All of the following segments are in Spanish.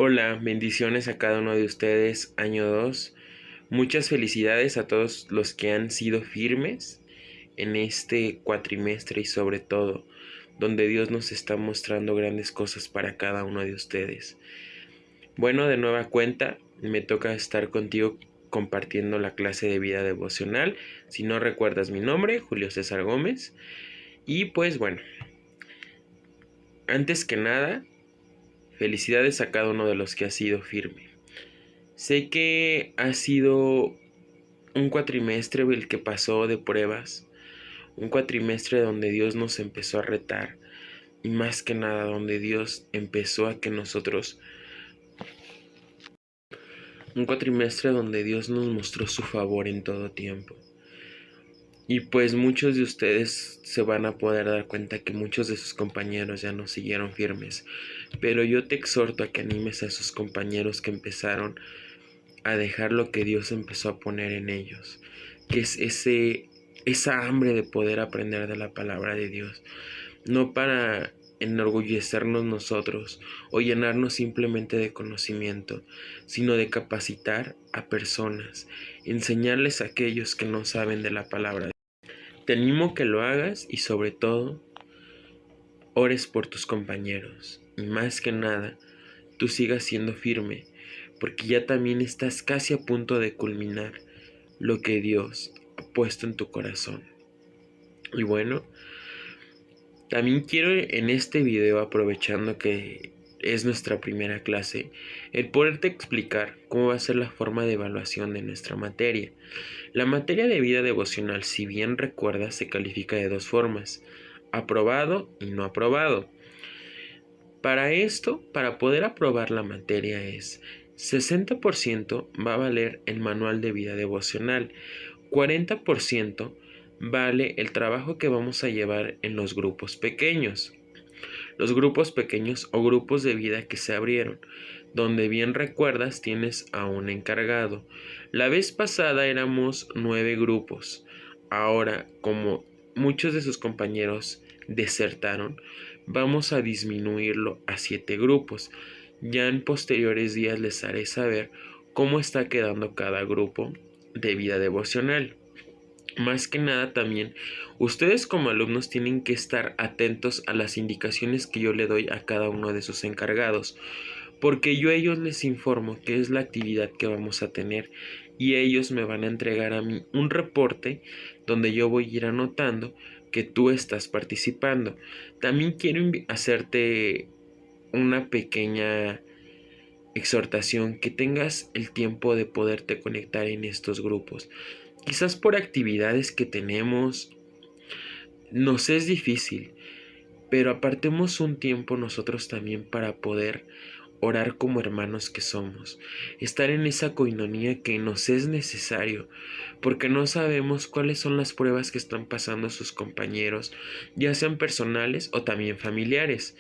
Hola, bendiciones a cada uno de ustedes, año 2. Muchas felicidades a todos los que han sido firmes en este cuatrimestre y sobre todo, donde Dios nos está mostrando grandes cosas para cada uno de ustedes. Bueno, de nueva cuenta, me toca estar contigo compartiendo la clase de vida devocional. Si no recuerdas mi nombre, Julio César Gómez. Y pues bueno, antes que nada, felicidades a cada uno de los que ha sido firme. Sé que ha sido un cuatrimestre el que pasó de pruebas, un cuatrimestre donde Dios nos empezó a retar y más que nada donde Dios empezó a que nosotros, un cuatrimestre donde Dios nos mostró su favor en todo tiempo. Y pues muchos de ustedes se van a poder dar cuenta que muchos de sus compañeros ya no siguieron firmes, pero yo te exhorto a que animes a sus compañeros que empezaron a dejar lo que Dios empezó a poner en ellos, que es esa hambre de poder aprender de la palabra de Dios, no para enorgullecernos nosotros o llenarnos simplemente de conocimiento, sino de capacitar a personas, enseñarles a aquellos que no saben de la palabra. Te animo que lo hagas y sobre todo ores por tus compañeros y más que nada tú sigas siendo firme, porque ya también estás casi a punto de culminar lo que Dios ha puesto en tu corazón. Y bueno, también quiero en este video, aprovechando que es nuestra primera clase, el poderte explicar cómo va a ser la forma de evaluación de nuestra materia. La materia de vida devocional, si bien recuerdas, se califica de dos formas: aprobado y no aprobado. Para esto, para poder aprobar la materia es 60% va a valer el manual de vida devocional, 40% vale el trabajo que vamos a llevar en los grupos pequeños. Los grupos pequeños o grupos de vida que se abrieron, donde bien recuerdas tienes a un encargado. La vez pasada éramos 9 grupos. Ahora, como muchos de sus compañeros desertaron, vamos a disminuirlo a 7 grupos. Ya en posteriores días les haré saber cómo está quedando cada grupo de vida devocional. Más que nada también, ustedes como alumnos tienen que estar atentos a las indicaciones que yo le doy a cada uno de sus encargados, porque yo a ellos les informo qué es la actividad que vamos a tener y ellos me van a entregar a mí un reporte donde yo voy a ir anotando que tú estás participando. También quiero hacerte una pequeña exhortación, que tengas el tiempo de poderte conectar en estos grupos. Quizás por actividades que tenemos nos es difícil, pero apartemos un tiempo nosotros también para poder orar como hermanos que somos, estar en esa coinonía que nos es necesario, porque no sabemos cuáles son las pruebas que están pasando sus compañeros, ya sean personales o también familiares.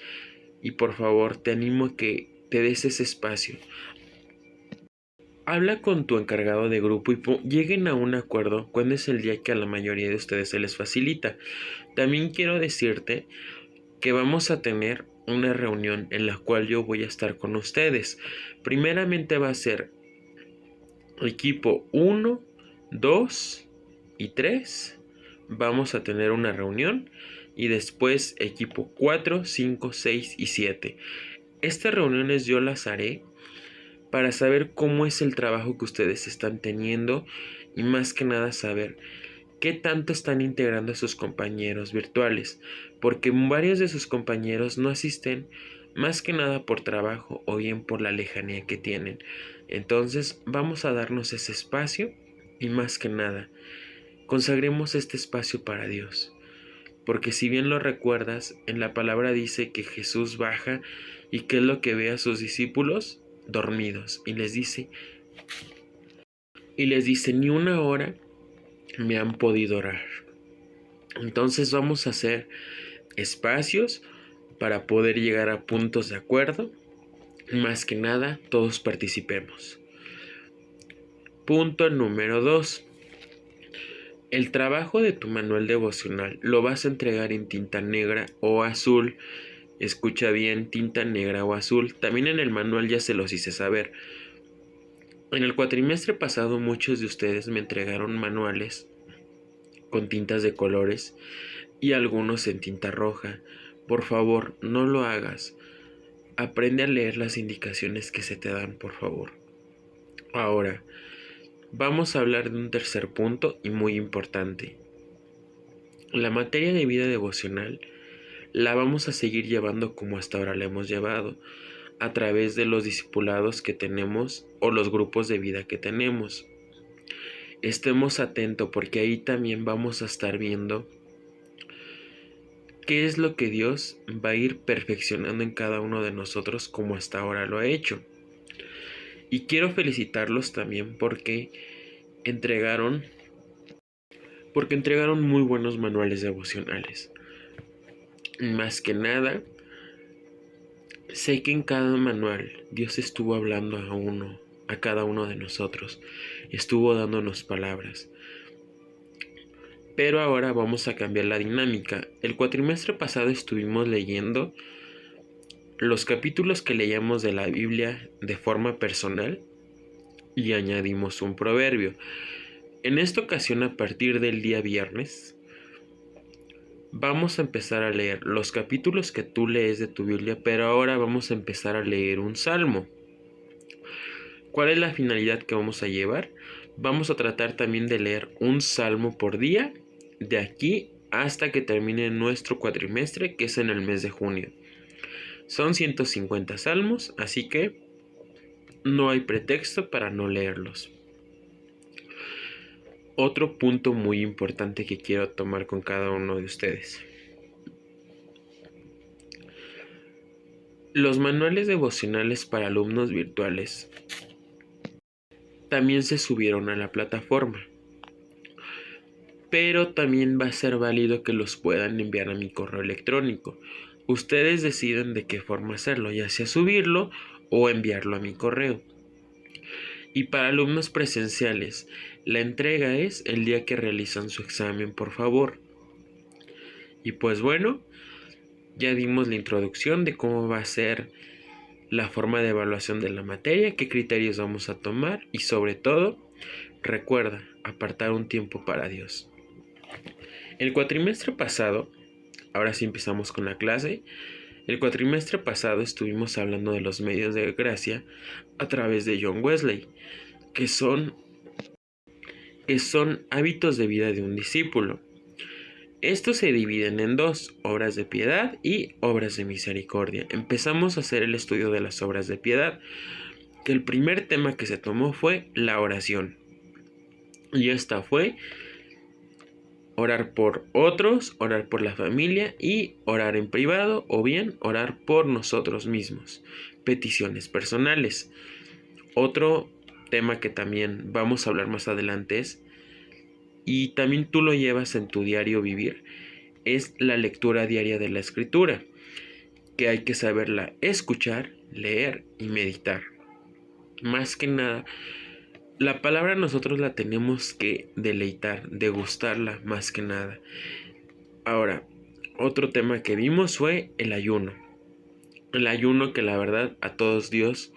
Y por favor, te animo a que te des ese espacio. Habla con tu encargado de grupo y lleguen a un acuerdo cuando es el día que a la mayoría de ustedes se les facilita. También quiero decirte que vamos a tener una reunión en la cual yo voy a estar con ustedes. Primeramente va a ser equipo 1, 2 y 3. Vamos a tener una reunión y después equipo 4, 5, 6 y 7. Estas reuniones yo las haré para saber cómo es el trabajo que ustedes están teniendo y más que nada saber qué tanto están integrando a sus compañeros virtuales, porque varios de sus compañeros no asisten más que nada por trabajo o bien por la lejanía que tienen. Entonces vamos a darnos ese espacio y más que nada consagremos este espacio para Dios, porque si bien lo recuerdas, en la palabra dice que Jesús baja y ¿qué es lo que ve a sus discípulos? Dormidos, y les dice ni una hora me han podido orar. Entonces vamos a hacer espacios para poder llegar a puntos de acuerdo. Más que nada, todos participemos. Punto número 2. El trabajo de tu manual devocional lo vas a entregar en tinta negra o azul, Escucha bien, tinta negra o azul. También en el manual ya se los hice saber. En el cuatrimestre pasado muchos de ustedes me entregaron manuales con tintas de colores y algunos en tinta roja. Por favor, no lo hagas. Aprende a leer las indicaciones que se te dan, por favor. Ahora, vamos a hablar de un tercer punto y muy importante. La materia de vida devocional la vamos a seguir llevando como hasta ahora la hemos llevado, a través de los discipulados que tenemos o los grupos de vida que tenemos. Estemos atentos porque ahí también vamos a estar viendo qué es lo que Dios va a ir perfeccionando en cada uno de nosotros como hasta ahora lo ha hecho. Y quiero felicitarlos también entregaron muy buenos manuales devocionales. Más que nada, sé que en cada manual Dios estuvo hablando a cada uno de nosotros, estuvo dándonos palabras. Pero ahora vamos a cambiar la dinámica. El cuatrimestre pasado estuvimos leyendo los capítulos que leíamos de la Biblia de forma personal y añadimos un proverbio. En esta ocasión, a partir del día viernes, vamos a empezar a leer los capítulos que tú lees de tu Biblia, pero ahora vamos a empezar a leer un salmo. ¿Cuál es la finalidad que vamos a llevar? Vamos a tratar también de leer un salmo por día de aquí hasta que termine nuestro cuatrimestre, que es en el mes de junio. Son 150 salmos, así que no hay pretexto para no leerlos. Otro punto muy importante que quiero tomar con cada uno de ustedes. Los manuales devocionales para alumnos virtuales también se subieron a la plataforma, pero también va a ser válido que los puedan enviar a mi correo electrónico. Ustedes deciden de qué forma hacerlo, ya sea subirlo o enviarlo a mi correo. Y para alumnos presenciales, la entrega es el día que realizan su examen, por favor. Y pues bueno, ya dimos la introducción de cómo va a ser la forma de evaluación de la materia, qué criterios vamos a tomar y sobre todo, recuerda apartar un tiempo para Dios. El cuatrimestre pasado, ahora sí empezamos con la clase. El cuatrimestre pasado estuvimos hablando de los medios de gracia a través de John Wesley, que son hábitos de vida de un discípulo. Estos se dividen en dos, obras de piedad y obras de misericordia. Empezamos a hacer el estudio de las obras de piedad, que el primer tema que se tomó fue la oración. Y esta fue orar por otros, orar por la familia y orar en privado o bien orar por nosotros mismos. Peticiones personales. Otro tema que también vamos a hablar más adelante y también tú lo llevas en tu diario vivir, es la lectura diaria de la escritura, que hay que saberla escuchar, leer y meditar. Más que nada, la palabra nosotros la tenemos que deleitar, degustarla más que nada. Ahora, otro tema que vimos fue el ayuno. El ayuno que la verdad a todos Dios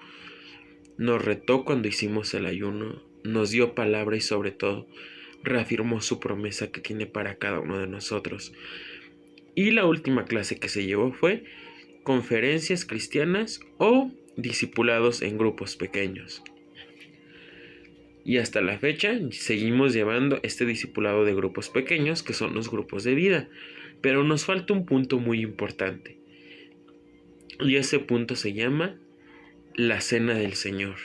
nos retó cuando hicimos el ayuno, nos dio palabra y sobre todo reafirmó su promesa que tiene para cada uno de nosotros. Y la última clase que se llevó fue conferencias cristianas o discipulados en grupos pequeños. Y hasta la fecha seguimos llevando este discipulado de grupos pequeños, que son los grupos de vida. Pero nos falta un punto muy importante. Y ese punto se llama la Cena del Señor.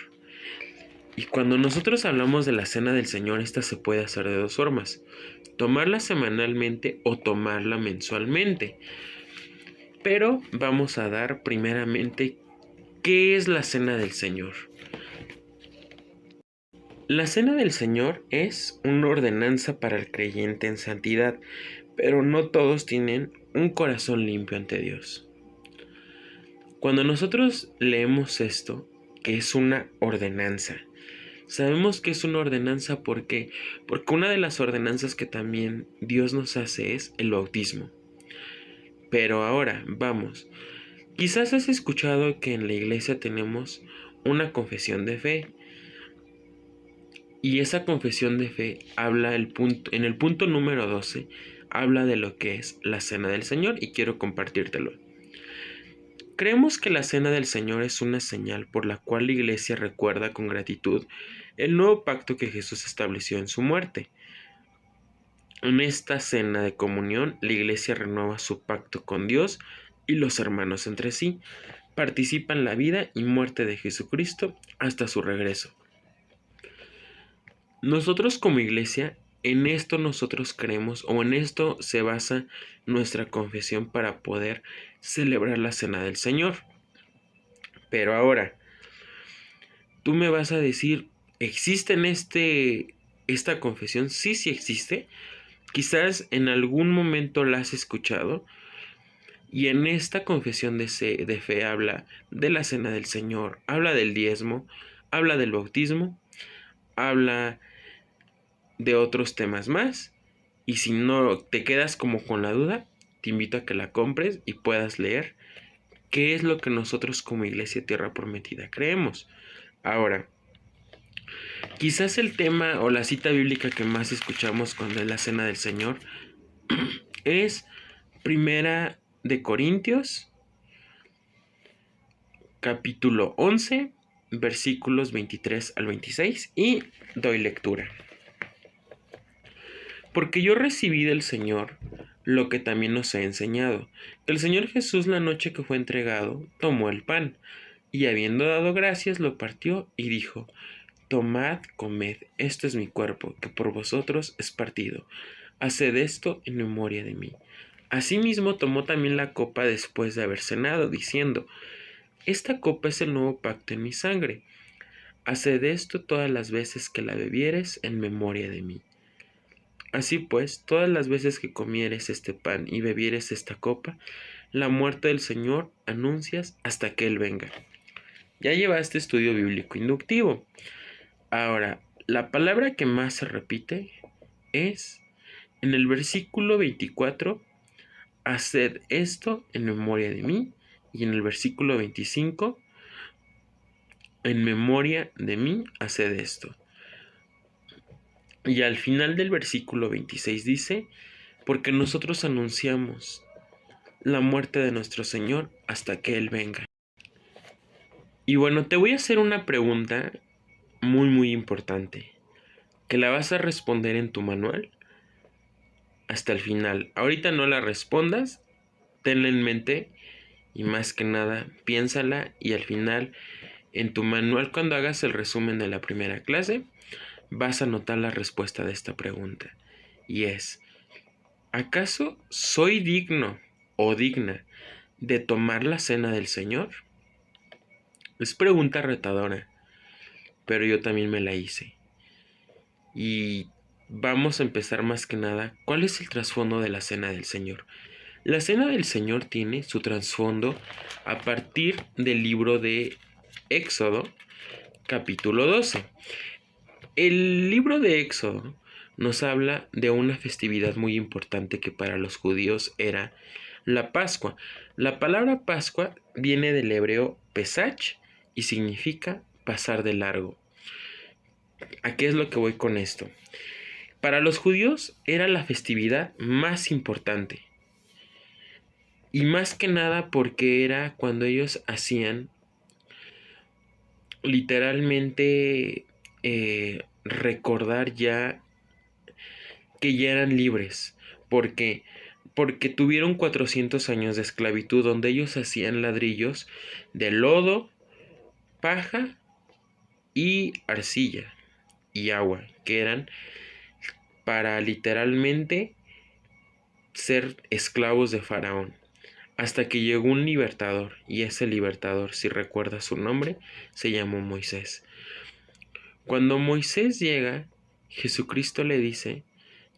Y cuando nosotros hablamos de la Cena del Señor, esta se puede hacer de dos formas: tomarla semanalmente o tomarla mensualmente. Pero vamos a dar primeramente qué es la Cena del Señor. La Cena del Señor es una ordenanza para el creyente en santidad, pero no todos tienen un corazón limpio ante Dios. Cuando nosotros leemos esto, que es una ordenanza, sabemos que es una ordenanza porque una de las ordenanzas que también Dios nos hace es el bautismo. Pero ahora, vamos, Quizás has escuchado que en la iglesia tenemos una confesión de fe, y esa confesión de fe habla en el punto número 12, habla de lo que es la cena del Señor, y quiero compartírtelo. Creemos que la cena del Señor es una señal por la cual la iglesia recuerda con gratitud el nuevo pacto que Jesús estableció en su muerte. En esta cena de comunión, la iglesia renueva su pacto con Dios y los hermanos entre sí, participa en la vida y muerte de Jesucristo hasta su regreso. Nosotros como iglesia, en esto nosotros creemos, o en esto se basa nuestra confesión para poder celebrar la cena del Señor. Pero ahora, tú me vas a decir, ¿existe en esta confesión? Sí, sí existe. Quizás en algún momento la has escuchado. Y en esta confesión de fe habla de la cena del Señor, habla del diezmo, habla del bautismo, habla de otros temas más. Y si no te quedas como con la duda, te invito a que la compres y puedas leer qué es lo que nosotros como Iglesia Tierra Prometida creemos. Ahora, quizás el tema o la cita bíblica que más escuchamos cuando es la cena del Señor es Primera de Corintios, capítulo 11, versículos 23 al 26, y doy lectura. Porque yo recibí del Señor lo que también nos he enseñado, que el Señor Jesús, la noche que fue entregado, tomó el pan, y habiendo dado gracias lo partió y dijo: Tomad, comed, esto es mi cuerpo, que por vosotros es partido. Haced esto en memoria de mí. Asimismo tomó también la copa después de haber cenado, diciendo: Esta copa es el nuevo pacto en mi sangre. Haced esto todas las veces que la bebieres en memoria de mí. Así pues, todas las veces que comieres este pan y bebieres esta copa, la muerte del Señor anuncias hasta que Él venga. Ya llevaste estudio bíblico inductivo. Ahora, la palabra que más se repite es en el versículo 24, haced esto en memoria de mí, y en el versículo 25, en memoria de mí, haced esto. Y al final del versículo 26 dice: porque nosotros anunciamos la muerte de nuestro Señor hasta que Él venga. Y bueno, te voy a hacer una pregunta muy muy importante, que la vas a responder en tu manual hasta el final. Ahorita no la respondas, tenla en mente y más que nada piénsala, y al final en tu manual, cuando hagas el resumen de la primera clase, vas a anotar la respuesta de esta pregunta. Y es: ¿acaso soy digno o digna de tomar la cena del Señor? Es pregunta retadora, pero yo también me la hice. Y vamos a empezar más que nada. ¿Cuál es el trasfondo de la cena del Señor? La cena del Señor tiene su trasfondo a partir del libro de Éxodo, capítulo 12. El libro de Éxodo nos habla de una festividad muy importante que para los judíos era la Pascua. La palabra Pascua viene del hebreo Pesach y significa pasar de largo. ¿A qué es lo que voy con esto? Para los judíos era la festividad más importante. Y más que nada porque era cuando ellos hacían literalmente recordar ya que ya eran libres. ¿Por qué? Porque tuvieron 400 años de esclavitud donde ellos hacían ladrillos de lodo, paja y arcilla y agua, que eran para literalmente ser esclavos de Faraón. Hasta que llegó un libertador, y ese libertador, si recuerdas su nombre, se llamó Moisés. Cuando Moisés llega, Jesucristo le dice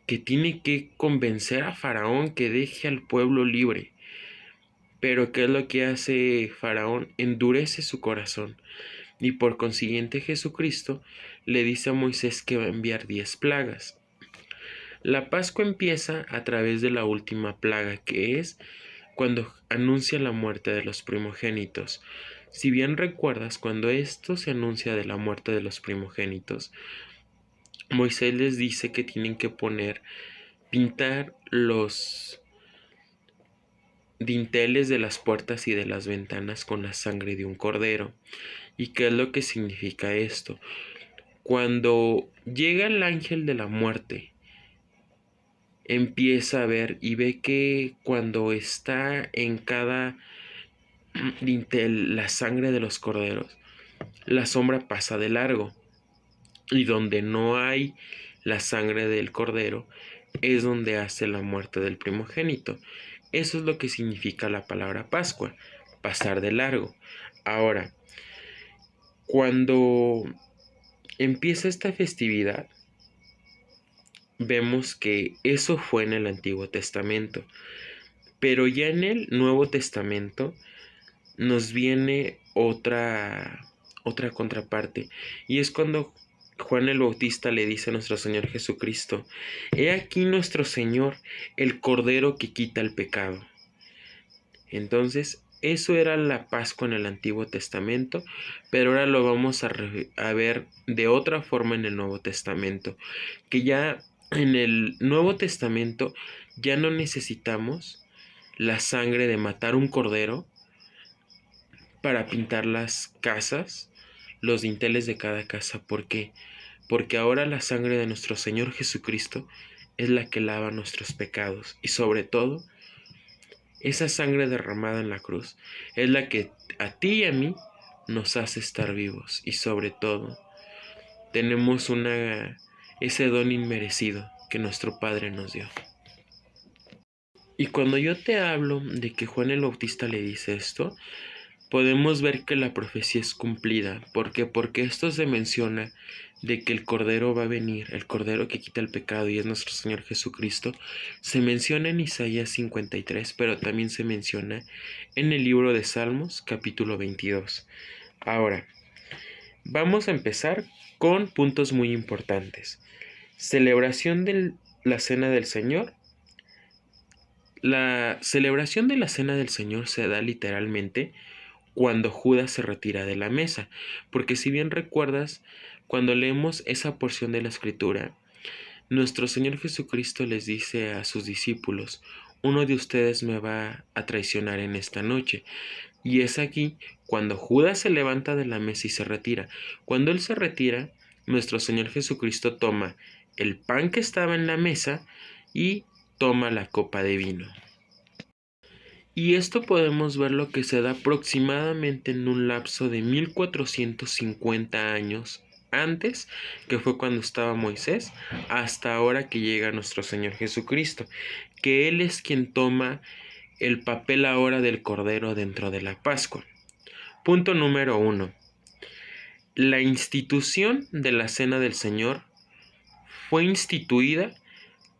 que tiene que convencer a Faraón que deje al pueblo libre. Pero ¿qué es lo que hace Faraón? Endurece su corazón. Y por consiguiente Jesucristo le dice a Moisés que va a enviar 10 plagas. La Pascua empieza a través de la última plaga, que es cuando anuncia la muerte de los primogénitos. Si bien recuerdas, cuando esto se anuncia de la muerte de los primogénitos, Moisés les dice que tienen que pintar los dinteles de las puertas y de las ventanas con la sangre de un cordero. ¿Y qué es lo que significa esto? Cuando llega el ángel de la muerte, empieza a ver y ve que cuando está en cada dintel la sangre de los corderos, la sombra pasa de largo. Y donde no hay la sangre del cordero, es donde hace la muerte del primogénito. Eso es lo que significa la palabra Pascua, pasar de largo. Ahora, cuando empieza esta festividad, vemos que eso fue en el Antiguo Testamento, pero ya en el Nuevo Testamento nos viene otra contraparte, y es cuando Juan el Bautista le dice a nuestro Señor Jesucristo: He aquí nuestro Señor, el Cordero que quita el pecado. Entonces, eso era la Pascua en el Antiguo Testamento, pero ahora lo vamos a ver de otra forma en el Nuevo Testamento, que ya en el Nuevo Testamento ya no necesitamos la sangre de matar un cordero para pintar las casas, los dinteles de cada casa. ¿Por qué? Porque ahora la sangre de nuestro Señor Jesucristo es la que lava nuestros pecados, y sobre todo, esa sangre derramada en la cruz es la que a ti y a mí nos hace estar vivos, y sobre todo tenemos ese don inmerecido que nuestro Padre nos dio. Y cuando yo te hablo de que Juan el Bautista le dice esto, podemos ver que la profecía es cumplida. ¿Por qué? Porque esto se menciona de que el Cordero va a venir, el Cordero que quita el pecado, y es nuestro Señor Jesucristo. Se menciona en Isaías 53, pero también se menciona en el libro de Salmos, capítulo 22. Ahora, vamos a empezar con puntos muy importantes. Celebración de la Cena del Señor. La celebración de la Cena del Señor se da literalmente cuando Judas se retira de la mesa, porque si bien recuerdas, cuando leemos esa porción de la Escritura, nuestro Señor Jesucristo les dice a sus discípulos: uno de ustedes me va a traicionar en esta noche. Y es aquí cuando Judas se levanta de la mesa y se retira. Cuando él se retira, nuestro Señor Jesucristo toma el pan que estaba en la mesa y toma la copa de vino. Y esto podemos ver lo que se da aproximadamente en un lapso de 1450 años antes, que fue cuando estaba Moisés, hasta ahora que llega nuestro Señor Jesucristo, que Él es quien toma el papel ahora del Cordero dentro de la Pascua. Punto número 1. La institución de la Cena del Señor fue instituida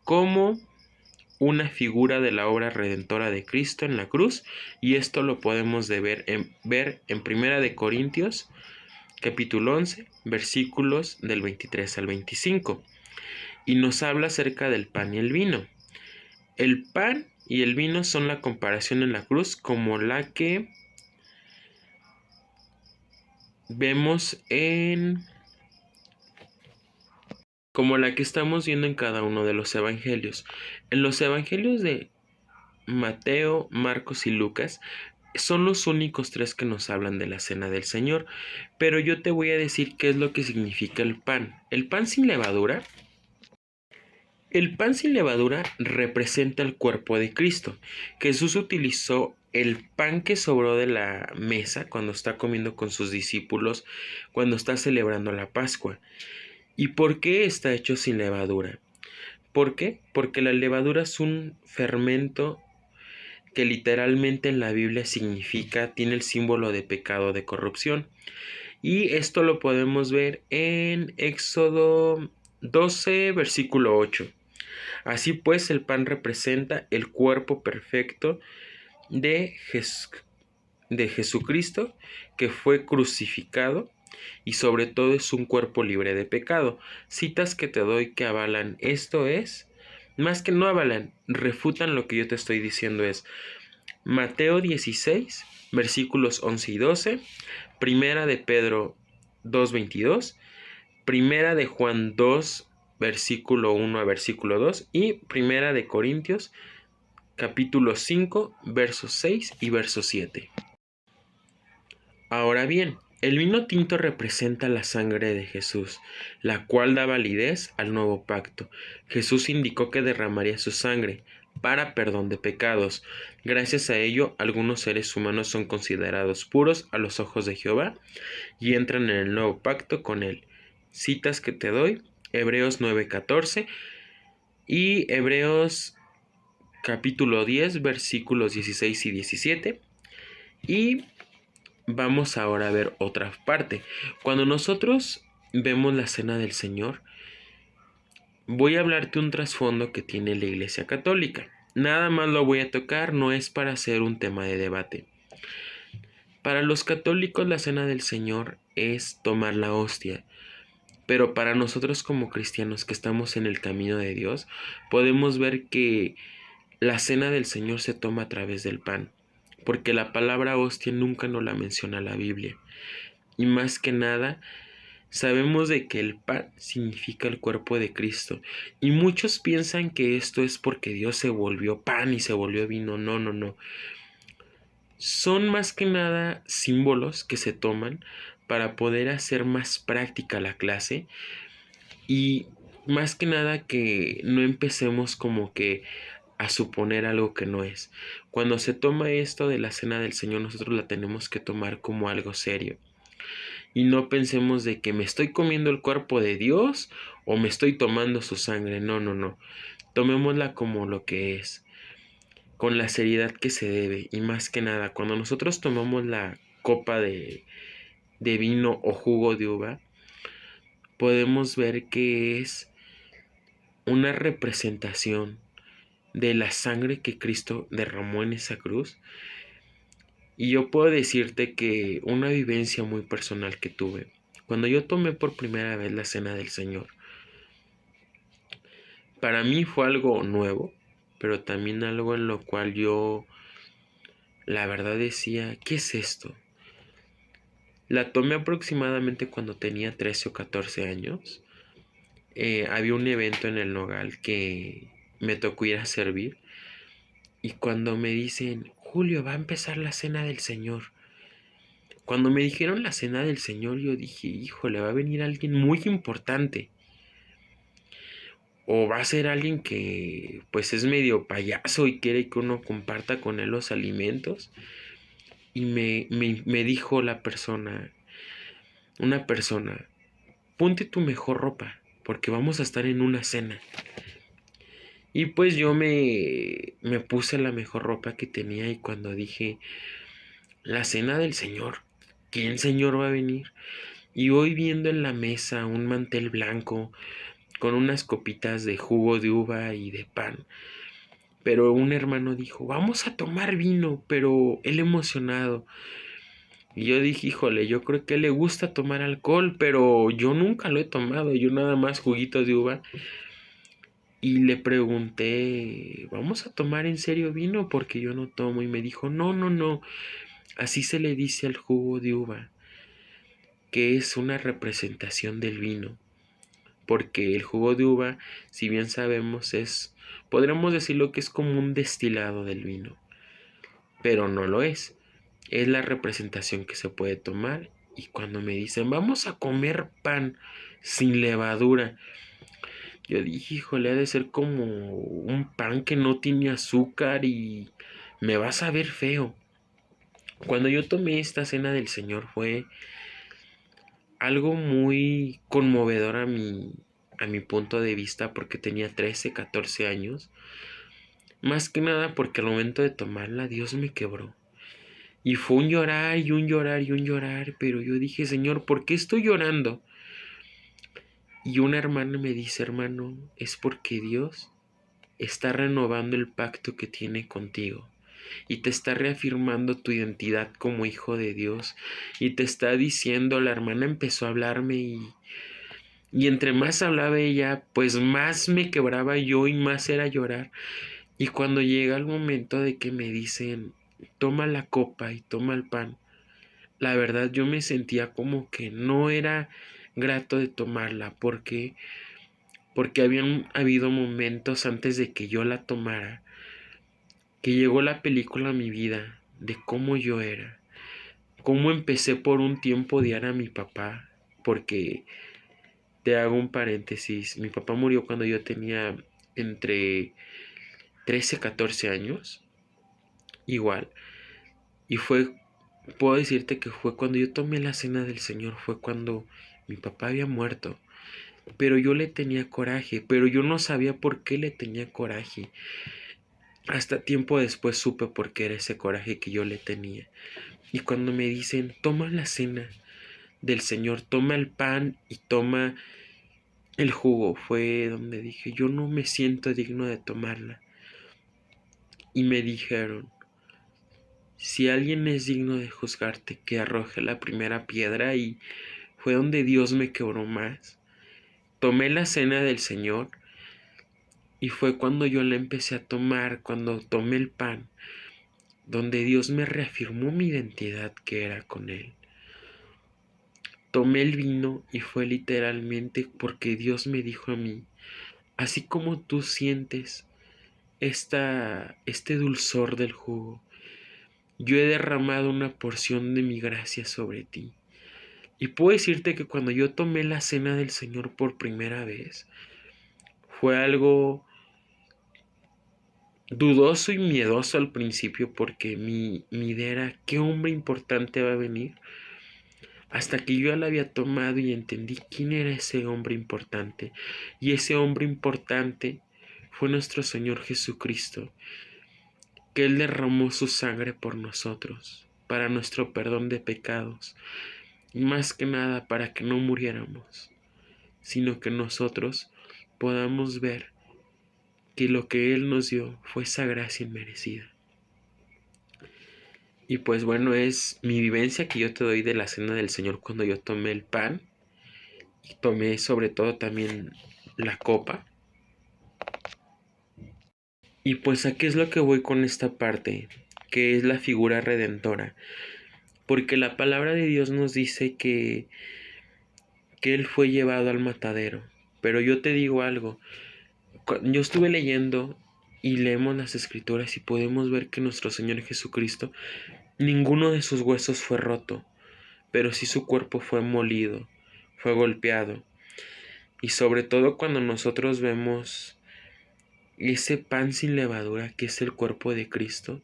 como una figura de la obra redentora de Cristo en la cruz, y esto lo podemos ver en Primera de Corintios capítulo 11 versículos del 23 al 25, y nos habla acerca del pan y el vino. El pan y el vino son la comparación en la cruz como la que vemos como la que estamos viendo en cada uno de los evangelios. En los evangelios de Mateo, Marcos y Lucas son los únicos tres que nos hablan de la Cena del Señor, pero yo te voy a decir qué es lo que significa el pan. El pan sin levadura. El pan sin levadura representa el cuerpo de Cristo. Jesús utilizó el pan que sobró de la mesa cuando está comiendo con sus discípulos, cuando está celebrando la Pascua. ¿Y por qué está hecho sin levadura? ¿Por qué? Porque la levadura es un fermento que literalmente en la Biblia tiene el símbolo de pecado, de corrupción. Y esto lo podemos ver en Éxodo 12, versículo 8. Así pues, el pan representa el cuerpo perfecto de Jesucristo, que fue crucificado, y sobre todo es un cuerpo libre de pecado. Citas que te doy que avalan esto más que no avalan, refutan lo que yo te estoy diciendo. Mateo 16, versículos 11 y 12, Primera de Pedro 2:22, Primera de Juan 2, versículo 1 a versículo 2 y Primera de Corintios capítulo 5, versos 6 y verso 7. Ahora bien, el vino tinto representa la sangre de Jesús, la cual da validez al nuevo pacto. Jesús indicó que derramaría su sangre para perdón de pecados. Gracias a ello, algunos seres humanos son considerados puros a los ojos de Jehová y entran en el nuevo pacto con él. Citas que te doy: Hebreos 9:14 y Hebreos capítulo 10, versículos 16 y 17. Y vamos ahora a ver otra parte. Cuando nosotros vemos la cena del Señor, voy a hablarte un trasfondo que tiene la Iglesia Católica. Nada más lo voy a tocar, no es para hacer un tema de debate. Para los católicos la cena del Señor es tomar la hostia, pero para nosotros como cristianos que estamos en el camino de Dios, podemos ver que la cena del Señor se toma a través del pan, porque la palabra hostia nunca nos la menciona la Biblia. Y más que nada, sabemos de que el pan significa el cuerpo de Cristo. Y muchos piensan que esto es porque Dios se volvió pan y se volvió vino. No, no, no. Son más que nada símbolos que se toman para poder hacer más práctica la clase. Y más que nada que no empecemos como que a suponer algo que no es. Cuando se toma esto de la cena del Señor, nosotros la tenemos que tomar como algo serio. Y no pensemos de que me estoy comiendo el cuerpo de Dios o me estoy tomando su sangre. No, no, no. Tomémosla como lo que es, con la seriedad que se debe. Y más que nada, cuando nosotros tomamos la copa de vino o jugo de uva, podemos ver que es una representación de la sangre que Cristo derramó en esa cruz. Y yo puedo decirte que una vivencia muy personal que tuve, cuando yo tomé por primera vez la cena del Señor, para mí fue algo nuevo, pero también algo en lo cual yo, la verdad, decía, ¿qué es esto? La tomé aproximadamente cuando tenía 13 o 14 años. Había un evento en el Nogal que me tocó ir a servir. Y cuando me dicen, Julio, va a empezar la cena del Señor. Cuando me dijeron la cena del Señor, yo dije, híjole, va a venir alguien muy importante. O va a ser alguien que pues es medio payaso y quiere que uno comparta con él los alimentos. Y me dijo una persona, ponte tu mejor ropa, porque vamos a estar en una cena. Y pues yo me puse la mejor ropa que tenía y cuando dije, la cena del Señor, ¿quién Señor va a venir? Y voy viendo en la mesa un mantel blanco con unas copitas de jugo de uva y de pan. Pero un hermano dijo, vamos a tomar vino, pero él emocionado. Y yo dije, híjole, yo creo que a él le gusta tomar alcohol, pero yo nunca lo he tomado, yo nada más juguito de uva. Y le pregunté, ¿vamos a tomar en serio vino? Porque yo no tomo. Y me dijo, no, no, no, así se le dice al jugo de uva, que es una representación del vino. Porque el jugo de uva, si bien sabemos, podríamos decirlo que es como un destilado del vino, pero no lo es. Es la representación que se puede tomar. Y cuando me dicen, vamos a comer pan sin levadura, yo dije, híjole, ha de ser como un pan que no tiene azúcar y me va a saber feo. Cuando yo tomé esta cena del Señor fue algo muy conmovedor a mi punto de vista, porque tenía 13, 14 años. Más que nada porque al momento de tomarla Dios me quebró. Y fue un llorar y un llorar y un llorar, pero yo dije, Señor, ¿por qué estoy llorando? Y una hermana me dice, hermano, es porque Dios está renovando el pacto que tiene contigo y te está reafirmando tu identidad como hijo de Dios y te está diciendo, la hermana empezó a hablarme y entre más hablaba ella, pues más me quebraba yo y más era llorar. Y cuando llega el momento de que me dicen, toma la copa y toma el pan, la verdad yo me sentía como que no era grato de tomarla, porque habían habido momentos antes de que yo la tomara, que llegó la película a mi vida de cómo yo era, cómo empecé por un tiempo a odiar a mi papá, porque te hago un paréntesis, mi papá murió cuando yo tenía entre 13 y 14 años, igual, y puedo decirte que fue cuando yo tomé la cena del Señor, fue cuando mi papá había muerto. Pero yo le tenía coraje, pero yo no sabía por qué le tenía coraje. Hasta tiempo después supe por qué era ese coraje que yo le tenía. Y cuando me dicen, toma la cena del Señor, toma el pan y toma el jugo, fue donde dije, yo no me siento digno de tomarla. Y me dijeron, si alguien es digno de juzgarte, que arroje la primera piedra. Y fue donde Dios me quebró más. Tomé la cena del Señor. Y fue cuando yo la empecé a tomar, cuando tomé el pan, donde Dios me reafirmó mi identidad que era con Él. Tomé el vino y fue literalmente porque Dios me dijo a mí, así como tú sientes este dulzor del jugo, yo he derramado una porción de mi gracia sobre ti. Y puedo decirte que cuando yo tomé la cena del Señor por primera vez, fue algo dudoso y miedoso al principio porque mi idea era qué hombre importante va a venir. Hasta que yo ya la había tomado y entendí quién era ese hombre importante. Y ese hombre importante fue nuestro Señor Jesucristo, que Él derramó su sangre por nosotros, para nuestro perdón de pecados. Y más que nada para que no muriéramos, sino que nosotros podamos ver que lo que Él nos dio fue esa gracia inmerecida. Y pues bueno, es mi vivencia que yo te doy de la cena del Señor cuando yo tomé el pan y tomé sobre todo también la copa. Y pues aquí es lo que voy con esta parte, que es la figura redentora. Porque la palabra de Dios nos dice que Él fue llevado al matadero. Pero yo te digo algo, yo estuve leyendo y leemos las escrituras y podemos ver que nuestro Señor Jesucristo, ninguno de sus huesos fue roto, pero sí su cuerpo fue molido, fue golpeado. Y sobre todo cuando nosotros vemos ese pan sin levadura que es el cuerpo de Cristo,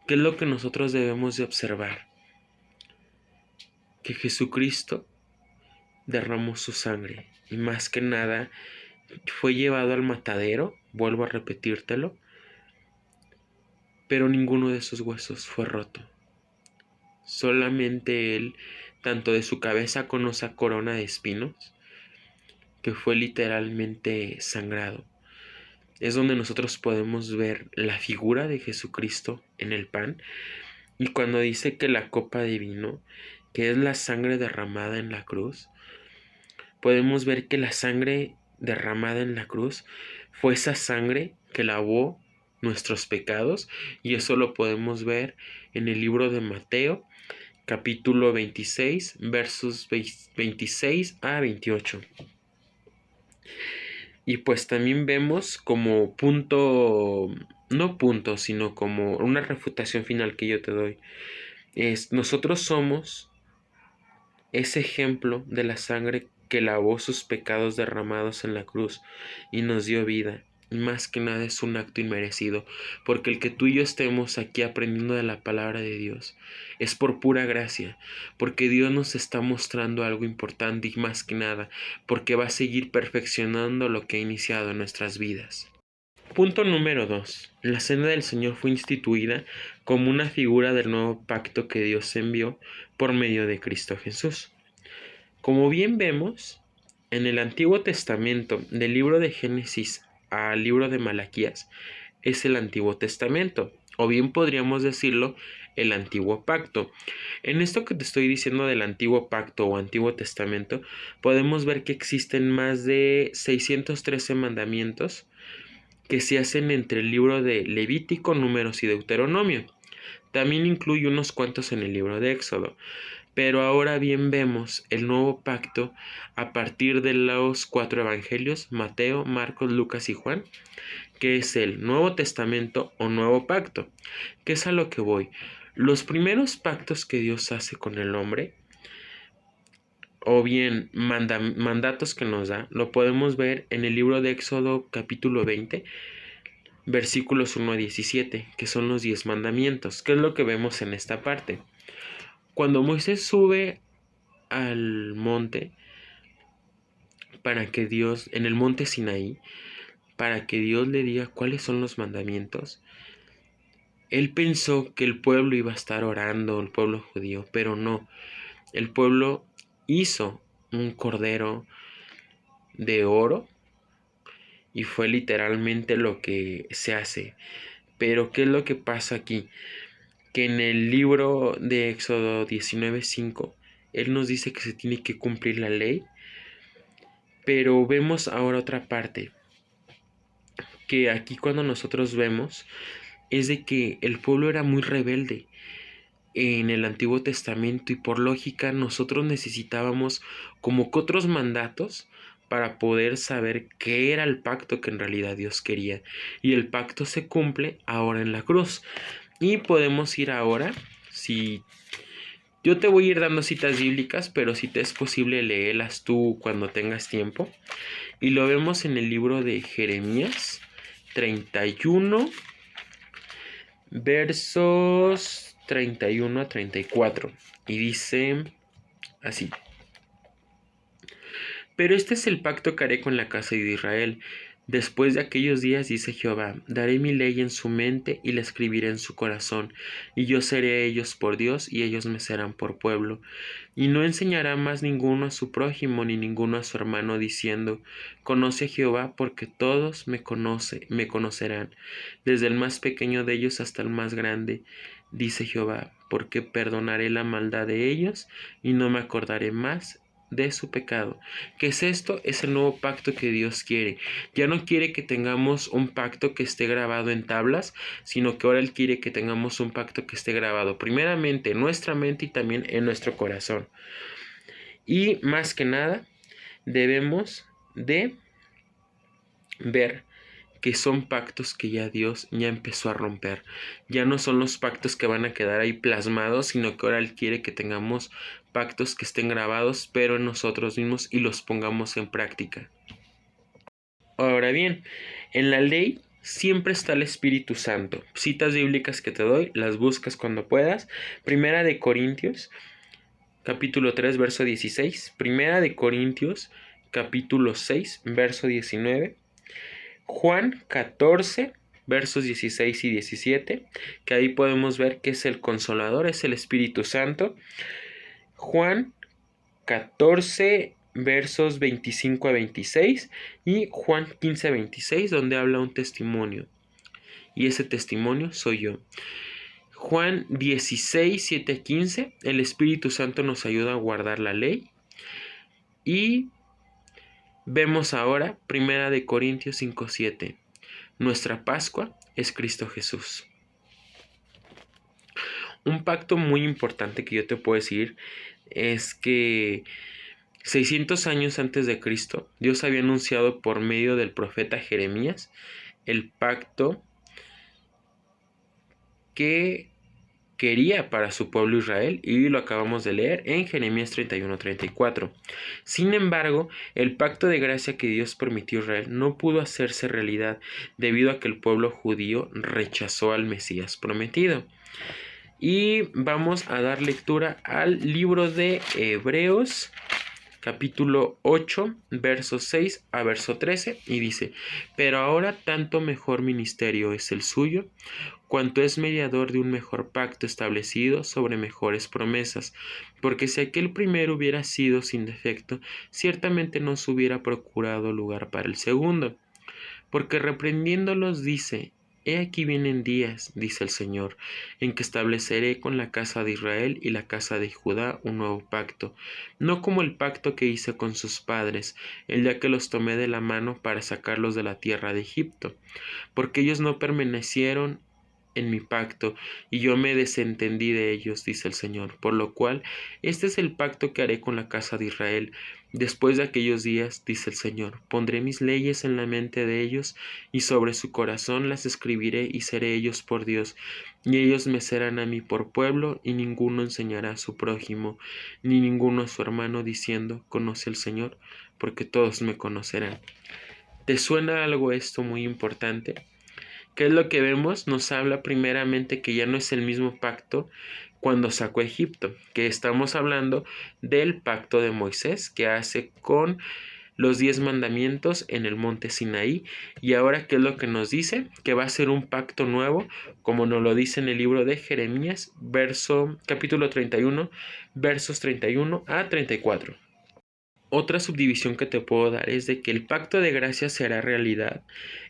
¿qué es lo que nosotros debemos de observar? Que Jesucristo derramó su sangre y más que nada fue llevado al matadero, vuelvo a repetírtelo, pero ninguno de sus huesos fue roto. Solamente Él, tanto de su cabeza con esa corona de espinos, que fue literalmente sangrado. Es donde nosotros podemos ver la figura de Jesucristo en el pan. Y cuando dice que la copa de vino, que es la sangre derramada en la cruz, podemos ver que la sangre derramada en la cruz fue esa sangre que lavó nuestros pecados. Y eso lo podemos ver en el libro de Mateo, capítulo 26, versos 26 a 28. Y pues también vemos como punto, no punto, sino como una refutación final que yo te doy. Nosotros somos ese ejemplo de la sangre que lavó sus pecados derramados en la cruz y nos dio vida. Y más que nada es un acto inmerecido, porque el que tú y yo estemos aquí aprendiendo de la palabra de Dios es por pura gracia, porque Dios nos está mostrando algo importante y más que nada, porque va a seguir perfeccionando lo que ha iniciado en nuestras vidas. Punto número 2. La cena del Señor fue instituida como una figura del nuevo pacto que Dios envió por medio de Cristo Jesús. Como bien vemos, en el Antiguo Testamento, del libro de Génesis al libro de Malaquías, es el Antiguo Testamento, o bien podríamos decirlo el Antiguo Pacto. En esto que te estoy diciendo del Antiguo Pacto o Antiguo Testamento, podemos ver que existen más de 613 mandamientos que se hacen entre el libro de Levítico, Números y Deuteronomio. También incluye unos cuantos en el libro de Éxodo. Pero ahora bien vemos el nuevo pacto a partir de los 4 evangelios, Mateo, Marcos, Lucas y Juan, que es el Nuevo Testamento o Nuevo Pacto, que es a lo que voy. Los primeros pactos que Dios hace con el hombre, o bien mandatos que nos da, lo podemos ver en el libro de Éxodo capítulo 20, versículos 1 a 17, que son los 10 mandamientos. ¿Qué es lo que vemos en esta parte? Cuando Moisés sube al monte, para que Dios, en el monte Sinaí, para que Dios le diga cuáles son los mandamientos, él pensó que el pueblo iba a estar orando, el pueblo judío, pero no. El pueblo hizo un cordero de oro y fue literalmente lo que se hace. Pero ¿qué es lo que pasa aquí? Que en el libro de Éxodo 19:5, él nos dice que se tiene que cumplir la ley, pero vemos ahora otra parte, que aquí cuando nosotros vemos es de que el pueblo era muy rebelde en el Antiguo Testamento y por lógica nosotros necesitábamos como que otros mandatos para poder saber qué era el pacto que en realidad Dios quería. Y el pacto se cumple ahora en la cruz. Y podemos ir ahora, si yo te voy a ir dando citas bíblicas, pero si te es posible léelas tú cuando tengas tiempo. Y lo vemos en el libro de Jeremías 31, versos 31 a 34. Y dice así: Pero este es el pacto que haré con la casa de Israel. Después de aquellos días, dice Jehová, daré mi ley en su mente y la escribiré en su corazón, y yo seré a ellos por Dios, y ellos me serán por pueblo. Y no enseñará más ninguno a su prójimo, ni ninguno a su hermano, diciendo, conoce a Jehová, porque todos me conocerán, desde el más pequeño de ellos hasta el más grande, dice Jehová, porque perdonaré la maldad de ellos, y no me acordaré más de su pecado. ¿Qué es esto? Es el nuevo pacto que Dios quiere. Ya no quiere que tengamos un pacto que esté grabado en tablas, sino que ahora Él quiere que tengamos un pacto que esté grabado primeramente en nuestra mente y también en nuestro corazón. Y más que nada, debemos de ver que son pactos que ya Dios ya empezó a romper. Ya no son los pactos que van a quedar ahí plasmados, sino que ahora Él quiere que tengamos pactos que estén grabados, pero en nosotros mismos y los pongamos en práctica. Ahora bien, en la ley siempre está el Espíritu Santo. Citas bíblicas que te doy, las buscas cuando puedas. Primera de Corintios, capítulo 3, verso 16. Primera de Corintios, capítulo 6, verso 19. Juan 14, versos 16 y 17, que ahí podemos ver que es el Consolador, es el Espíritu Santo. Juan 14, versos 25 a 26 y Juan 15, 26, donde habla un testimonio. Y ese testimonio soy yo. Juan 16, 7 a 15, el Espíritu Santo nos ayuda a guardar la ley. Y vemos ahora Primera de Corintios 5, 7. Nuestra Pascua es Cristo Jesús. Un pacto muy importante que yo te puedo decir es que 600 años antes de Cristo, Dios había anunciado por medio del profeta Jeremías el pacto que quería para su pueblo Israel, y lo acabamos de leer en Jeremías 31-34. Sin embargo, el pacto de gracia que Dios prometió a Israel no pudo hacerse realidad debido a que el pueblo judío rechazó al Mesías prometido. Y vamos a dar lectura al libro de Hebreos, capítulo 8, verso 6 a verso 13, y dice: Pero ahora tanto mejor ministerio es el suyo, cuanto es mediador de un mejor pacto establecido sobre mejores promesas, porque si aquel primero hubiera sido sin defecto, ciertamente no se hubiera procurado lugar para el segundo. Porque reprendiéndolos dice: He aquí vienen días, dice el Señor, en que estableceré con la casa de Israel y la casa de Judá un nuevo pacto, no como el pacto que hice con sus padres, el día que los tomé de la mano para sacarlos de la tierra de Egipto, porque ellos no permanecieron en mi pacto, y yo me desentendí de ellos, dice el Señor. Por lo cual, este es el pacto que haré con la casa de Israel. Después de aquellos días, dice el Señor, pondré mis leyes en la mente de ellos, y sobre su corazón las escribiré, y seré ellos por Dios, y ellos me serán a mí por pueblo, y ninguno enseñará a su prójimo, ni ninguno a su hermano, diciendo, conoce al Señor, porque todos me conocerán. ¿Te suena algo esto muy importante? ¿Qué es lo que vemos? Nos habla primeramente que ya no es el mismo pacto cuando sacó a Egipto, que estamos hablando del pacto de Moisés que hace con los 10 mandamientos en el monte Sinaí. Y ahora, ¿qué es lo que nos dice? Que va a ser un pacto nuevo, como nos lo dice en el libro de Jeremías, capítulo 31, versos 31 a 34. Otra subdivisión que te puedo dar es de que el pacto de gracia será realidad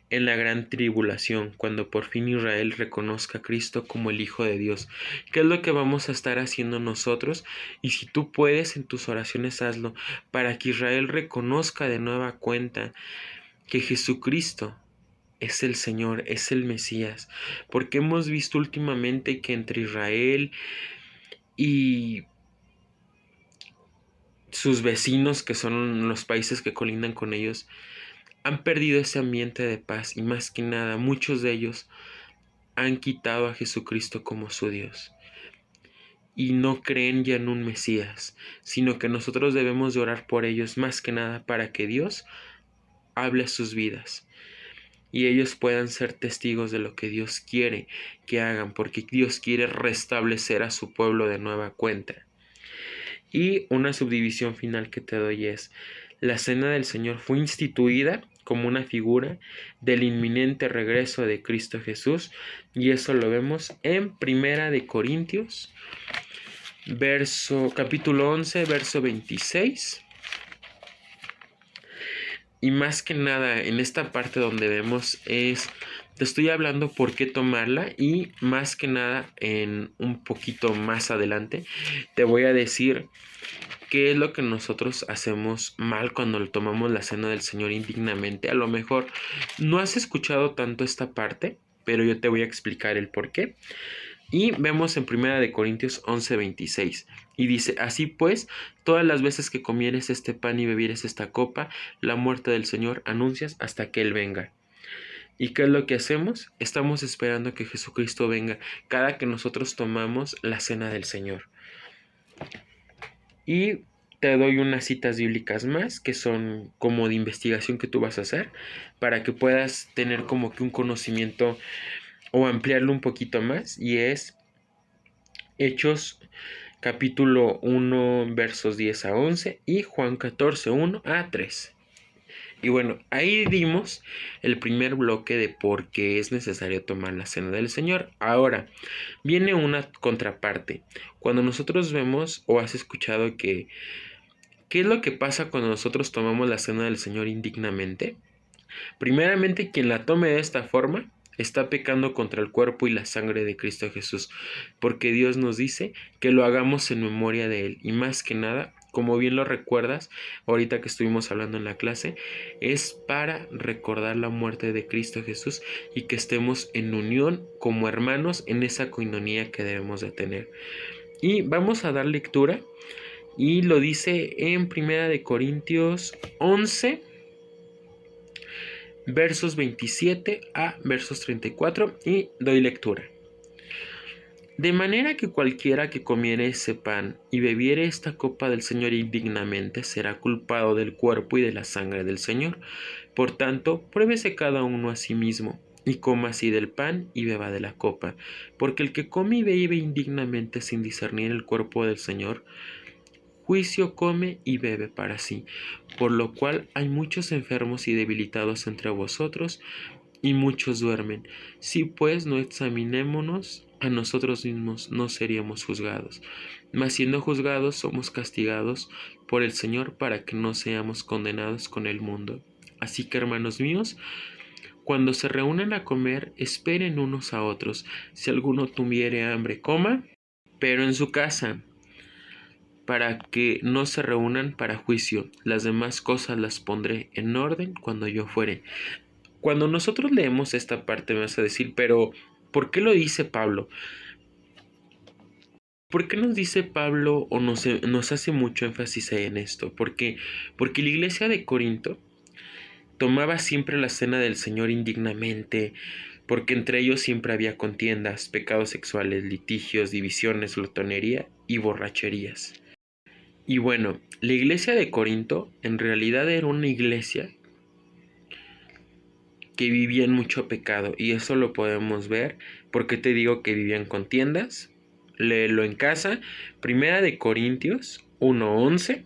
en la gran tribulación, cuando por fin Israel reconozca a Cristo como el Hijo de Dios. ¿Qué es lo que vamos a estar haciendo nosotros? Y si tú puedes, en tus oraciones hazlo, para que Israel reconozca de nueva cuenta que Jesucristo es el Señor, es el Mesías. Porque hemos visto últimamente que entre Israel y sus vecinos, que son los países que colindan con ellos, han perdido ese ambiente de paz, y más que nada muchos de ellos han quitado a Jesucristo como su Dios y no creen ya en un Mesías, sino que nosotros debemos de orar por ellos más que nada para que Dios hable a sus vidas y ellos puedan ser testigos de lo que Dios quiere que hagan, porque Dios quiere restablecer a su pueblo de nueva cuenta. Y una subdivisión final que te doy es: la cena del Señor fue instituida como una figura del inminente regreso de Cristo Jesús, y eso lo vemos en Primera de Corintios, capítulo 11, verso 26. Y más que nada en esta parte donde vemos te estoy hablando por qué tomarla, y más que nada en un poquito más adelante te voy a decir qué es lo que nosotros hacemos mal cuando tomamos la cena del Señor indignamente. A lo mejor no has escuchado tanto esta parte, pero yo te voy a explicar el por qué. Y vemos en 1 Corintios 26. Y dice: así pues, todas las veces que comieres este pan y bebieres esta copa, la muerte del Señor anuncias hasta que Él venga. ¿Y qué es lo que hacemos? Estamos esperando que Jesucristo venga cada que nosotros tomamos la cena del Señor. Y te doy unas citas bíblicas más que son como de investigación que tú vas a hacer para que puedas tener como que un conocimiento o ampliarlo un poquito más. Y es Hechos capítulo 1 versos 10 a 11 y Juan 14, 1 a 3. Y bueno, ahí dimos el primer bloque de por qué es necesario tomar la cena del Señor. Ahora, viene una contraparte. Cuando nosotros vemos o has escuchado ¿qué es lo que pasa cuando nosotros tomamos la cena del Señor indignamente? Primeramente, quien la tome de esta forma está pecando contra el cuerpo y la sangre de Cristo Jesús, porque Dios nos dice que lo hagamos en memoria de Él. Y más que nada, como bien lo recuerdas, ahorita que estuvimos hablando en la clase, es para recordar la muerte de Cristo Jesús y que estemos en unión como hermanos en esa coinonía que debemos de tener. Y vamos a dar lectura, y lo dice en 1 Corintios 11, versos 27 a versos 34, y doy lectura. De manera que cualquiera que comiere ese pan y bebiere esta copa del Señor indignamente será culpado del cuerpo y de la sangre del Señor. Por tanto, pruébese cada uno a sí mismo, y coma así del pan y beba de la copa, porque el que come y bebe indignamente sin discernir el cuerpo del Señor, juicio come y bebe para sí, por lo cual hay muchos enfermos y debilitados entre vosotros, y muchos duermen. Si pues no examinémonos a nosotros mismos, no seríamos juzgados. Mas siendo juzgados, somos castigados por el Señor para que no seamos condenados con el mundo. Así que, hermanos míos, cuando se reúnan a comer, esperen unos a otros. Si alguno tuviere hambre, coma, pero en su casa, para que no se reúnan para juicio. Las demás cosas las pondré en orden cuando yo fuere. Cuando nosotros leemos esta parte me vas a decir, pero ¿Por qué lo dice Pablo? ¿Por qué nos dice Pablo o nos hace mucho énfasis en esto? Porque la iglesia de Corinto tomaba siempre la cena del Señor indignamente, porque entre ellos siempre había contiendas, pecados sexuales, litigios, divisiones, glotonería y borracherías. Y bueno, la iglesia de Corinto en realidad era una iglesia que vivía en mucho pecado, y eso lo podemos ver. Porque te digo que vivían contiendas? Léelo en casa. Primera de Corintios 1:11,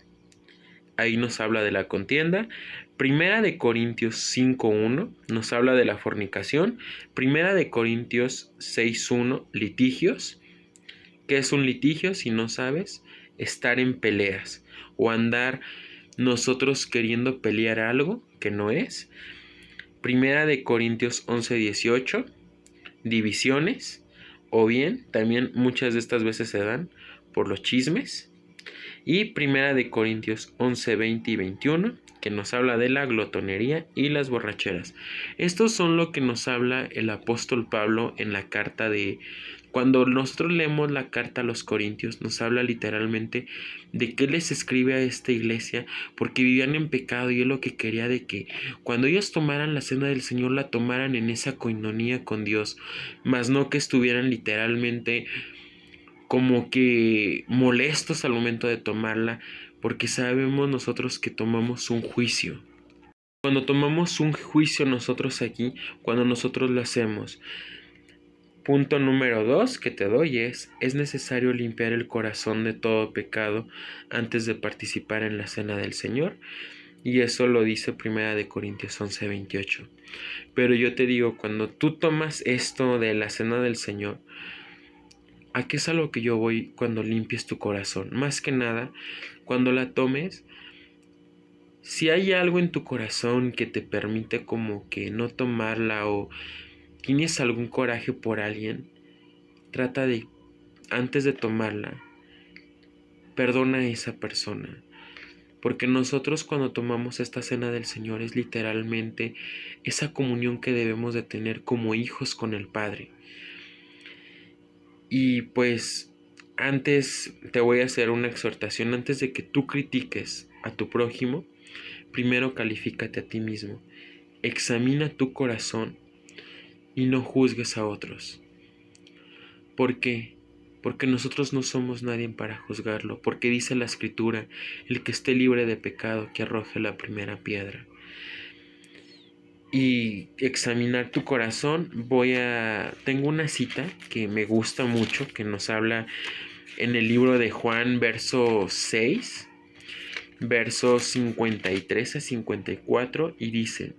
ahí nos habla de la contienda. Primera de Corintios 5:1 nos habla de la fornicación. Primera de Corintios 6:1, litigios. ¿Qué es un litigio? Si no sabes, estar en peleas o andar nosotros queriendo pelear algo que no es. Primera de Corintios 11:18, divisiones, o bien también muchas de estas veces se dan por los chismes. Y Primera de Corintios 11:20 y 21, que nos habla de la glotonería y las borracheras. Estos son lo que nos habla el apóstol Pablo en la carta de... Cuando nosotros leemos la carta a los Corintios, nos habla literalmente de qué les escribe a esta iglesia, porque vivían en pecado, y él lo que quería de que cuando ellos tomaran la cena del Señor, la tomaran en esa coinonía con Dios, más no que estuvieran literalmente como que molestos al momento de tomarla, porque sabemos nosotros que tomamos un juicio. Cuando tomamos un juicio nosotros aquí, cuando nosotros lo hacemos. Punto número 2 que te doy es necesario limpiar el corazón de todo pecado antes de participar en la cena del Señor. Y eso lo dice Primera de Corintios 11:28. Pero yo te digo, cuando tú tomas esto de la cena del Señor, ¿a qué es a lo que yo voy cuando limpies tu corazón? Más que nada, cuando la tomes, si hay algo en tu corazón que te permite como que no tomarla, o tienes algún coraje por alguien, trata de, antes de tomarla, perdona a esa persona. Porque nosotros cuando tomamos esta cena del Señor es literalmente esa comunión que debemos de tener como hijos con el Padre. Y pues antes te voy a hacer una exhortación. Antes de que tú critiques a tu prójimo, primero califícate a ti mismo. Examina tu corazón y no juzgues a otros. ¿Por qué? Porque nosotros no somos nadie para juzgarlo. Porque dice la Escritura, el que esté libre de pecado, que arroje la primera piedra. Y examinar tu corazón, tengo una cita que me gusta mucho, que nos habla en el libro de Juan, verso 6, versos 53 a 54, y dice: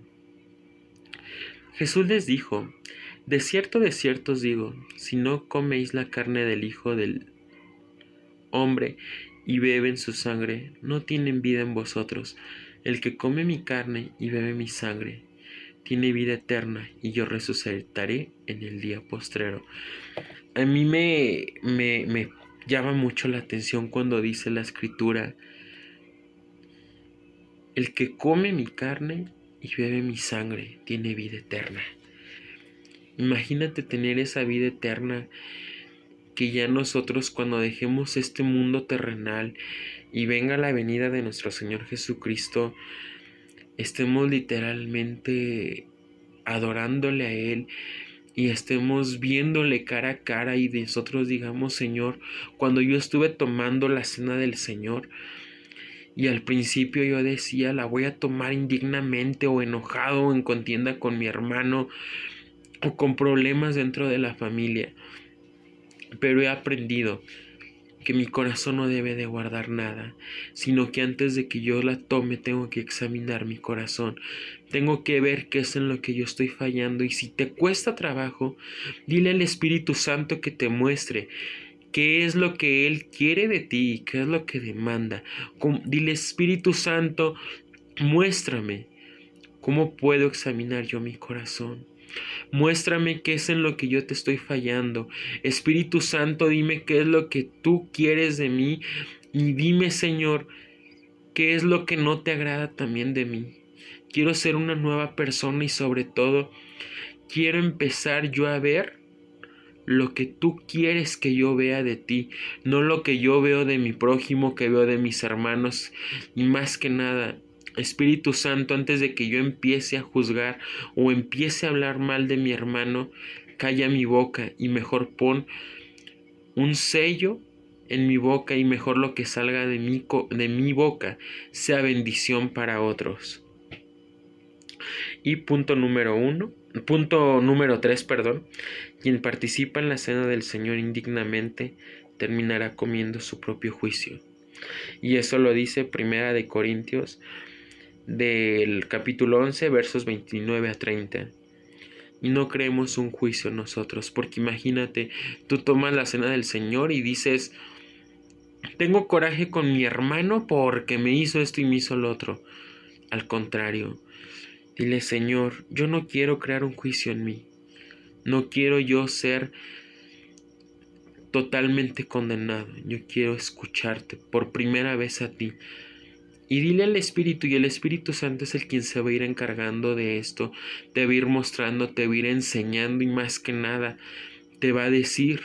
Jesús les dijo: de cierto os digo, si no coméis la carne del Hijo del Hombre y beben su sangre, no tienen vida en vosotros. El que come mi carne y bebe mi sangre tiene vida eterna, y yo resucitaré en el día postrero. A mí me llama mucho la atención cuando dice la Escritura: el que come mi carne y bebe mi sangre tiene vida eterna. Imagínate tener esa vida eterna, que ya nosotros cuando dejemos este mundo terrenal y venga la venida de nuestro Señor Jesucristo, estemos literalmente adorándole a Él y estemos viéndole cara a cara, y nosotros digamos: Señor, cuando yo estuve tomando la cena del Señor y al principio yo decía, la voy a tomar indignamente, o enojado, o en contienda con mi hermano, o con problemas dentro de la familia, pero he aprendido que mi corazón no debe de guardar nada, sino que antes de que yo la tome tengo que examinar mi corazón. Tengo que ver qué es en lo que yo estoy fallando, y si te cuesta trabajo, dile al Espíritu Santo que te muestre qué es lo que Él quiere de ti, qué es lo que demanda. Dile: Espíritu Santo, muéstrame cómo puedo examinar yo mi corazón. Muéstrame qué es en lo que yo te estoy fallando. Espíritu Santo, dime qué es lo que tú quieres de mí. Y dime, Señor, qué es lo que no te agrada también de mí. Quiero ser una nueva persona, y sobre todo, quiero empezar yo a ver lo que tú quieres que yo vea de ti, no lo que yo veo de mi prójimo, que veo de mis hermanos. Y más que nada, Espíritu Santo, antes de que yo empiece a juzgar o empiece a hablar mal de mi hermano, calla mi boca y mejor pon un sello en mi boca, y mejor lo que salga de mi boca sea bendición para otros. Y punto número 3, perdón. Quien participa en la cena del Señor indignamente terminará comiendo su propio juicio. Y eso lo dice Primera de Corintios del capítulo 11, versos 29 a 30. Y no creemos un juicio nosotros, porque imagínate, tú tomas la cena del Señor y dices: tengo coraje con mi hermano porque me hizo esto y me hizo lo otro. Al contrario, dile: Señor, yo no quiero crear un juicio en mí. No quiero yo ser totalmente condenado. Yo quiero escucharte por primera vez a ti. Y dile al Espíritu, y el Espíritu Santo es el quien se va a ir encargando de esto. Te va a ir mostrando, te va a ir enseñando, y más que nada te va a decir,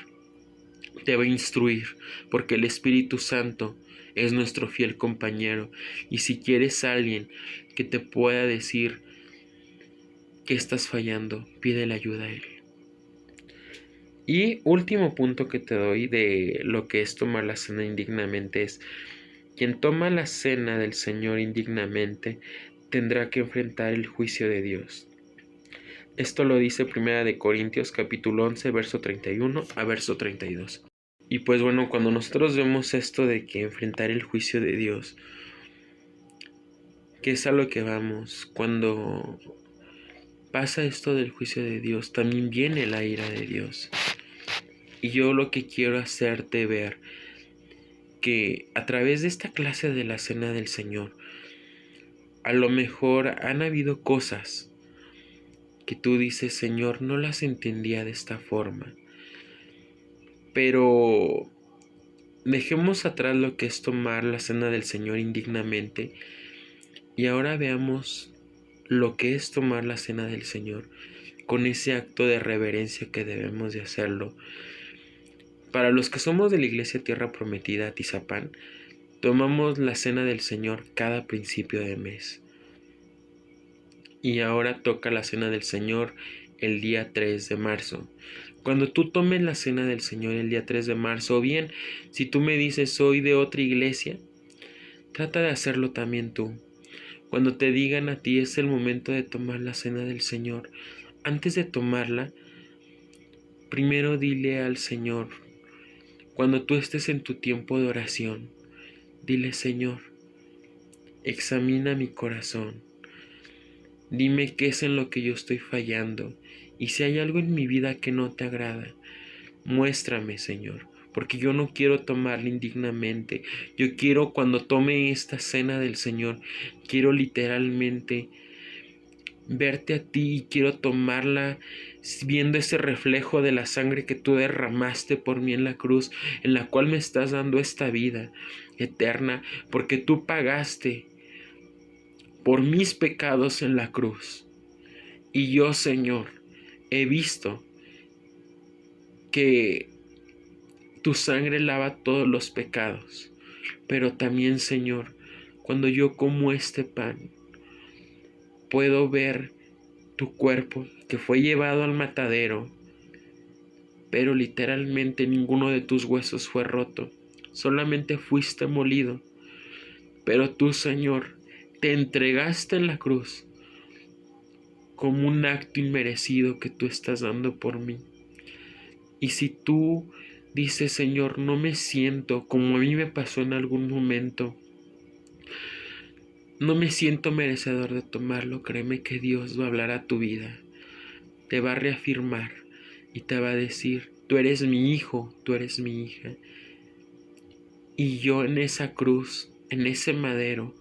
te va a instruir, porque el Espíritu Santo es nuestro fiel compañero. Y si quieres a alguien que te pueda decir que estás fallando, pídele ayuda a él. Y último punto que te doy de lo que es tomar la cena indignamente es: quien toma la cena del Señor indignamente tendrá que enfrentar el juicio de Dios. Esto lo dice Primera de Corintios capítulo 11, verso 31 a verso 32. Y pues bueno, cuando nosotros vemos esto de que enfrentar el juicio de Dios, que es a lo que vamos, cuando pasa esto del juicio de Dios, también viene la ira de Dios. Y yo lo que quiero hacerte ver, que a través de esta clase de la cena del Señor, a lo mejor han habido cosas que tú dices: Señor, no las entendía de esta forma. Pero dejemos atrás lo que es tomar la cena del Señor indignamente, y ahora veamos lo que es tomar la cena del Señor con ese acto de reverencia que debemos de hacerlo. Para los que somos de la Iglesia Tierra Prometida Atizapán, tomamos la cena del Señor cada principio de mes. Y ahora toca la cena del Señor el día 3 de marzo. Cuando tú tomes la cena del Señor el día 3 de marzo, o bien si tú me dices: soy de otra iglesia, trata de hacerlo también tú. Cuando te digan a ti: es el momento de tomar la cena del Señor, antes de tomarla, primero dile al Señor, cuando tú estés en tu tiempo de oración, dile: Señor, examina mi corazón. Dime qué es en lo que yo estoy fallando, y si hay algo en mi vida que no te agrada, muéstrame, Señor, porque yo no quiero tomarla indignamente. Yo quiero, cuando tome esta cena del Señor, quiero literalmente verte a ti, y quiero tomarla viendo ese reflejo de la sangre que tú derramaste por mí en la cruz, en la cual me estás dando esta vida eterna, porque tú pagaste por mis pecados en la cruz. Y yo, Señor, he visto que tu sangre lava todos los pecados. Pero también, Señor, cuando yo como este pan, puedo ver tu cuerpo que fue llevado al matadero, pero literalmente ninguno de tus huesos fue roto, solamente fuiste molido. Pero tú, Señor, te entregaste en la cruz como un acto inmerecido que tú estás dando por mí. Y si tú dices: Señor, no me siento, como a mí me pasó en algún momento, no me siento merecedor de tomarlo, créeme que Dios va a hablar a tu vida, te va a reafirmar y te va a decir: tú eres mi hijo, tú eres mi hija. Y yo en esa cruz, en ese madero,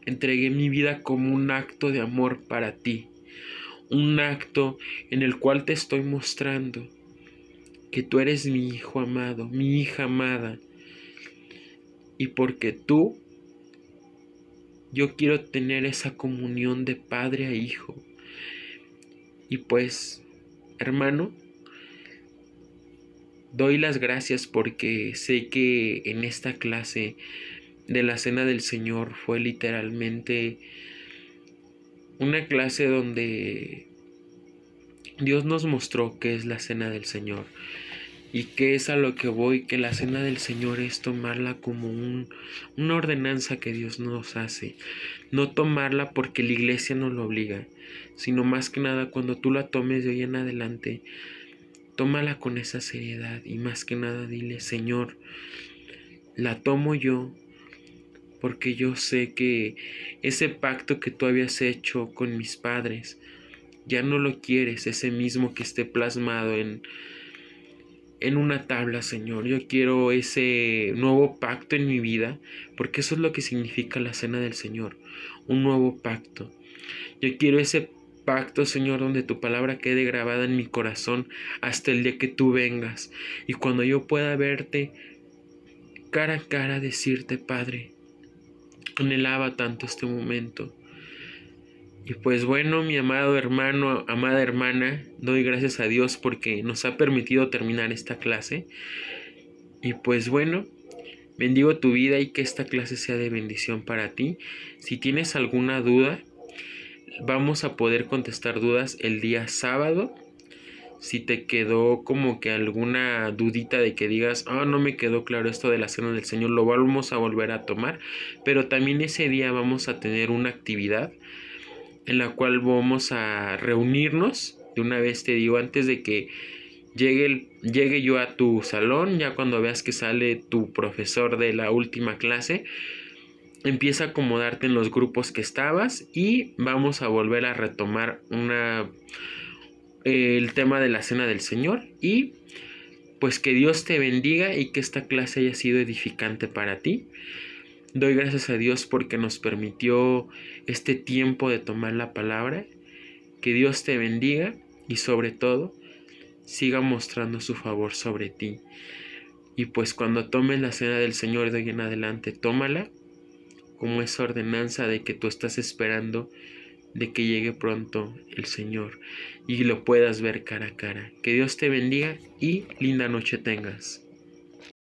entregué mi vida como un acto de amor para ti, un acto en el cual te estoy mostrando que tú eres mi hijo amado, mi hija amada. Y porque tú, yo quiero tener esa comunión de padre a hijo. Y pues, hermano, Doy las gracias porque sé que en esta clase de la Cena del Señor fue literalmente una clase donde Dios nos mostró qué es la Cena del Señor y qué es a lo que voy, que la Cena del Señor es tomarla como una ordenanza que Dios nos hace, no tomarla porque la iglesia nos lo obliga, sino más que nada cuando tú la tomes de hoy en adelante, tómala con esa seriedad y más que nada dile: Señor, la tomo yo porque yo sé que ese pacto que tú habías hecho con mis padres, ya no lo quieres, ese mismo que esté plasmado en una tabla, Señor. Yo quiero ese nuevo pacto en mi vida, porque eso es lo que significa la Cena del Señor, un nuevo pacto. Yo quiero ese pacto, Señor, donde tu palabra quede grabada en mi corazón hasta el día que tú vengas. Y cuando yo pueda verte cara a cara, decirte: Padre, anhelaba tanto este momento. Y pues bueno, mi amado hermano, amada hermana, doy gracias a Dios porque nos ha permitido terminar esta clase. Y pues bueno, bendigo tu vida y que esta clase sea de bendición para ti. Si tienes alguna duda, vamos a poder contestar dudas el día sábado. Si te quedó como que alguna dudita de que digas: no me quedó claro esto de la Cena del Señor, lo vamos a volver a tomar. Pero también ese día vamos a tener una actividad en la cual vamos a reunirnos. De una vez te digo, antes de que llegue yo a tu salón, ya cuando veas que sale tu profesor de la última clase, empieza a acomodarte en los grupos que estabas y vamos a volver a retomar el tema de la Cena del Señor. Y pues que Dios te bendiga y que esta clase haya sido edificante para ti. Doy gracias a Dios porque nos permitió este tiempo de tomar la palabra. Que Dios te bendiga y sobre todo siga mostrando su favor sobre ti. Y pues cuando tomes la Cena del Señor de hoy en adelante, tómala como esa ordenanza de que tú estás esperando de que llegue pronto el Señor y lo puedas ver cara a cara. Que Dios te bendiga y linda noche tengas.